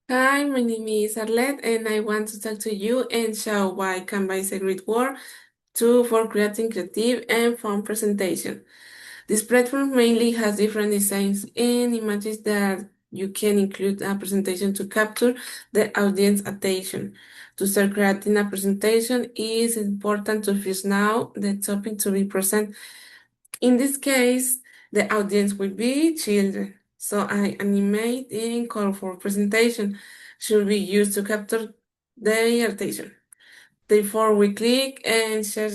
Hi, my name is Arlette, and I want to talk to you and show why Canva is a great word for creating creative and fun presentation. This platform mainly has different designs and images that you can include a presentation to capture the audience attention. To start creating a presentation, it is important to choose now the topic to be present. In this case, the audience will be children. So I animate in colorful presentation should be used to capture their attention. Therefore, we click and share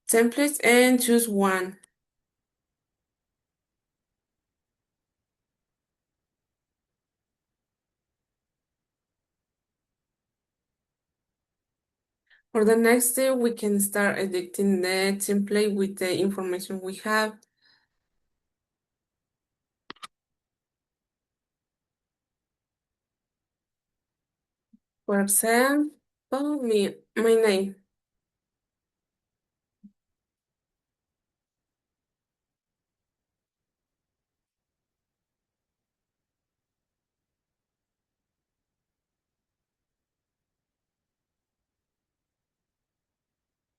templates and choose one. For the next step, we can start editing the template with the information we have. For example, my name.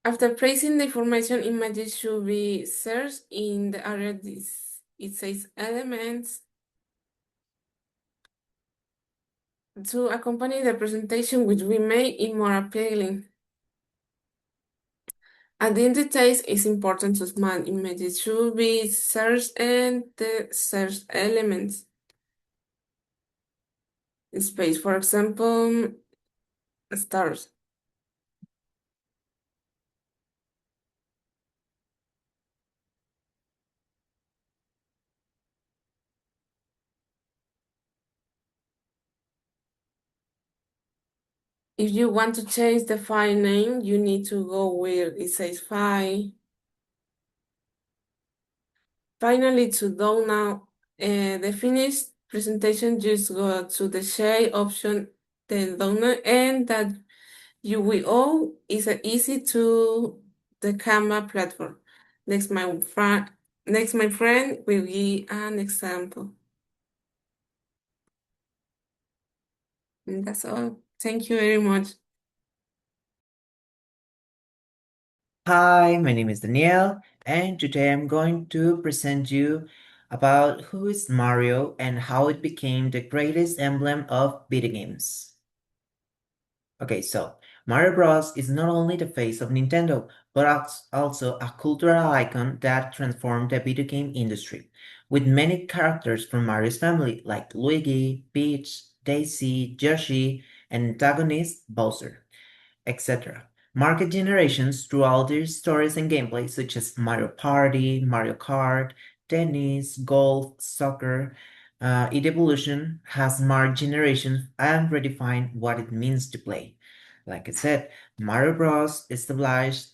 After placing the information, images should be searched in the area it says elements to accompany the presentation, which we make it more appealing. Identity is important to small images should be searched and the search elements space, for example, stars. If you want to change the file name, you need to go where it says file. Finally, to download the finished presentation, just go to the share option, then download, and that you will all is easy to the Canva platform. Next, my friend will give an example. And that's all. Thank you very much. Hi, my name is Danielle, and today I'm going to present you about who is Mario and how it became the greatest emblem of video games. Okay, so Mario Bros. Is not only the face of Nintendo, but also a cultural icon that transformed the video game industry, with many characters from Mario's family like Luigi, Peach, Daisy, Yoshi, and antagonist Bowser, etc. Market generations throughout their stories and gameplay, such as Mario Party, Mario Kart, tennis, golf, soccer. Its evolution has marked generations and redefined what it means to play. Like I said, Mario Bros. Established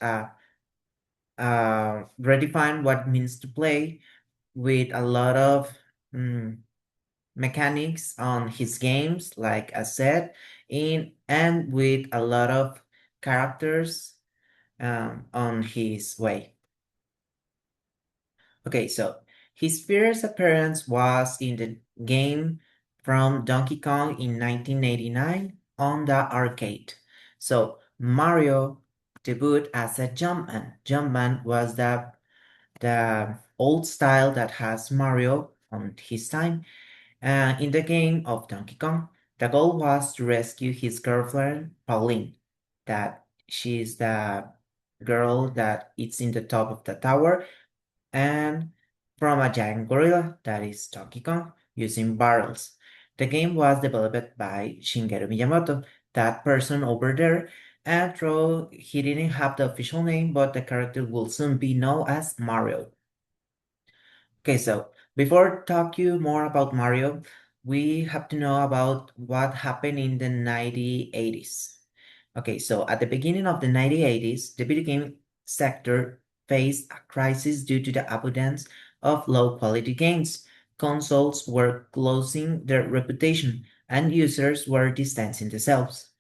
redefined what it means to play with a lot of mm, mechanics on his games, like I said, in and with a lot of characters on his way. Okay, so his first appearance was in the game from Donkey Kong in 1989 on the arcade. So Mario debuted as a Jumpman. Jumpman was the old style that has Mario on his time. In the game of Donkey Kong, the goal was to rescue his girlfriend, Pauline, that she's the girl that is in the top of the tower, and from a giant gorilla, that is Donkey Kong, using barrels. The game was developed by Shigeru Miyamoto, that person over there, and though he didn't have the official name, but the character will soon be known as Mario. Okay, so before talk you more about Mario, we have to know about what happened in the 1980s. Okay, so at the beginning of the 1980s, the video game sector faced a crisis due to the abundance of low-quality games. Consoles were losing their reputation, and users were distancing themselves.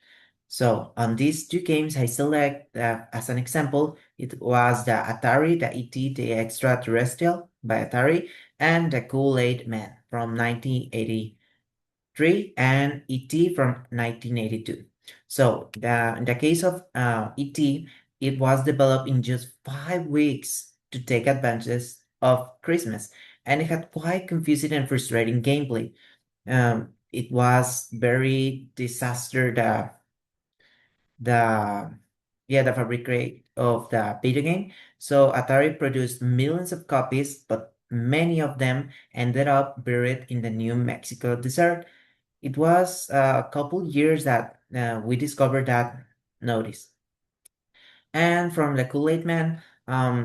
So on these two games, I select as an example, it was the Atari, the ET, the Extraterrestrial by Atari, and the Kool-Aid Man from 1980. 1983, and E.T. from 1982. So in the case of E.T., it was developed in just 5 weeks to take advantage of Christmas, and it had quite confusing and frustrating gameplay. It was very disaster the the fabricate of the video game. So Atari produced millions of copies, but many of them ended up buried in the New Mexico desert. It was a couple years that we discovered that notice. And from the Kool-Aid Man,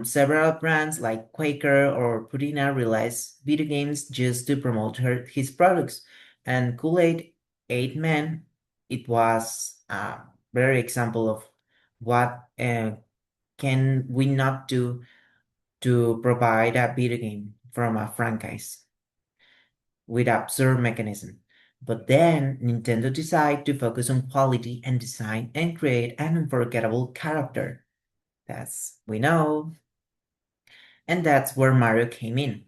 several brands like Quaker or Purina released video games just to promote his products. And Kool-Aid 8 Man, it was a very example of what can we not do to provide a video game from a franchise with absurd mechanism. But then Nintendo decided to focus on quality and design and create an unforgettable character. That's we know. And that's where Mario came in.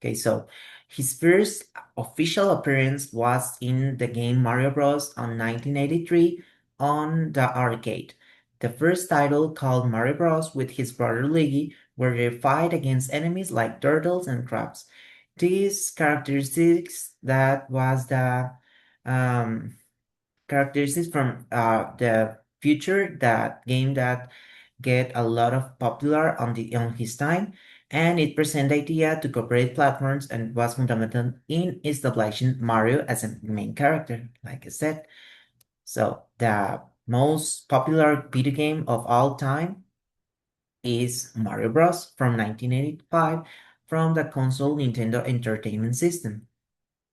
Okay, so his first official appearance was in the game Mario Bros. On 1983 on the arcade. The first title called Mario Bros. With his brother Luigi, where they fight against enemies like turtles and crabs. These characteristics that was the um, characteristics from the future that game that get a lot of popular on his time, and it present the idea to cooperate platforms and was fundamental in establishing Mario as a main character, like I said. So the most popular video game of all time is Mario Bros. From 1985 from the console Nintendo Entertainment System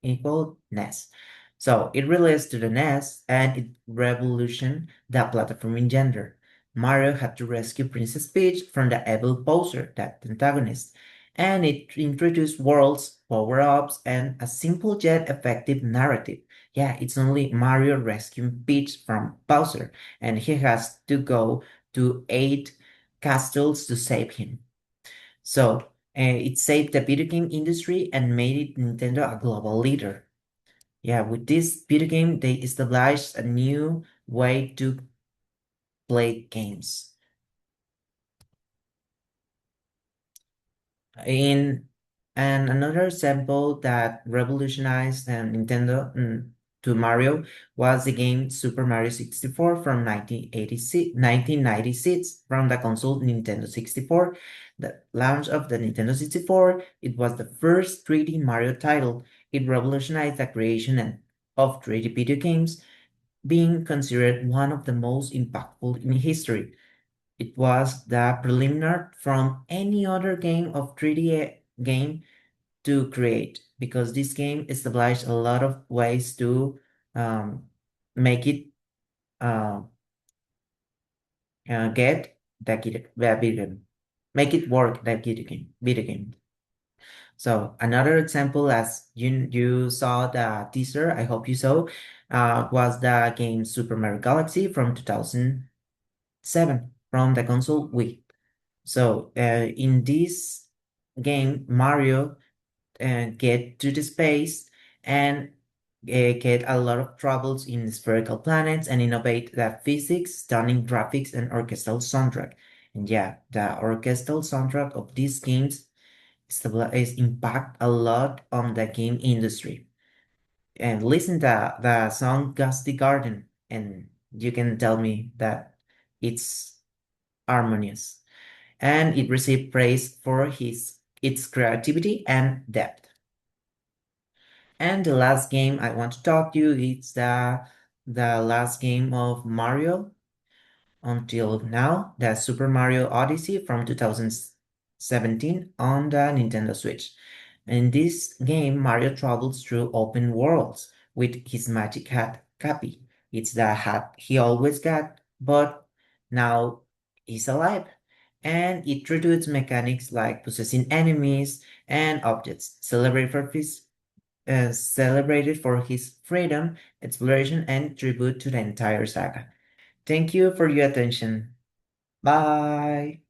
equal NES. So it released to the NES and it revolutionized the platforming genre. Mario had to rescue Princess Peach from the evil Bowser, that antagonist, and it introduced worlds, power-ups, and a simple yet effective narrative. Yeah, it's only Mario rescuing Peach from Bowser, and he has to go to 8 castles to save him. So it saved the video game industry and made it Nintendo a global leader. Yeah, with this video game, they established a new way to play games. In and another example that revolutionized Nintendo to Mario was the game Super Mario 64 from 1996 from the console Nintendo 64. The launch of the Nintendo 64, it was the first 3D Mario title. It revolutionized the creation of 3D video games, being considered one of the most impactful in history. It was the preliminary from any other game of 3D game to create, because this game established a lot of ways to make it uh, get the video game, make it work that video game. So another example, as you saw the teaser, I hope you saw, was the game Super Mario Galaxy from 2007 from the console Wii. So in this game, Mario get to the space and get a lot of troubles in spherical planets and innovate the physics, stunning graphics, and orchestral soundtrack. And yeah, the orchestral soundtrack of these games is impact a lot on the game industry. And listen to the song Gusty Garden, and you can tell me that it's harmonious. And it received praise for its creativity and depth. And the last game I want to talk to you is the last game of Mario until now, the Super Mario Odyssey from 2017 on the Nintendo Switch. In this game, Mario travels through open worlds with his magic hat, Cappy. It's the hat he always got, but now he's alive. And it introduces mechanics like possessing enemies and objects, celebrated for his freedom, exploration, and tribute to the entire saga. Thank you for your attention. Bye.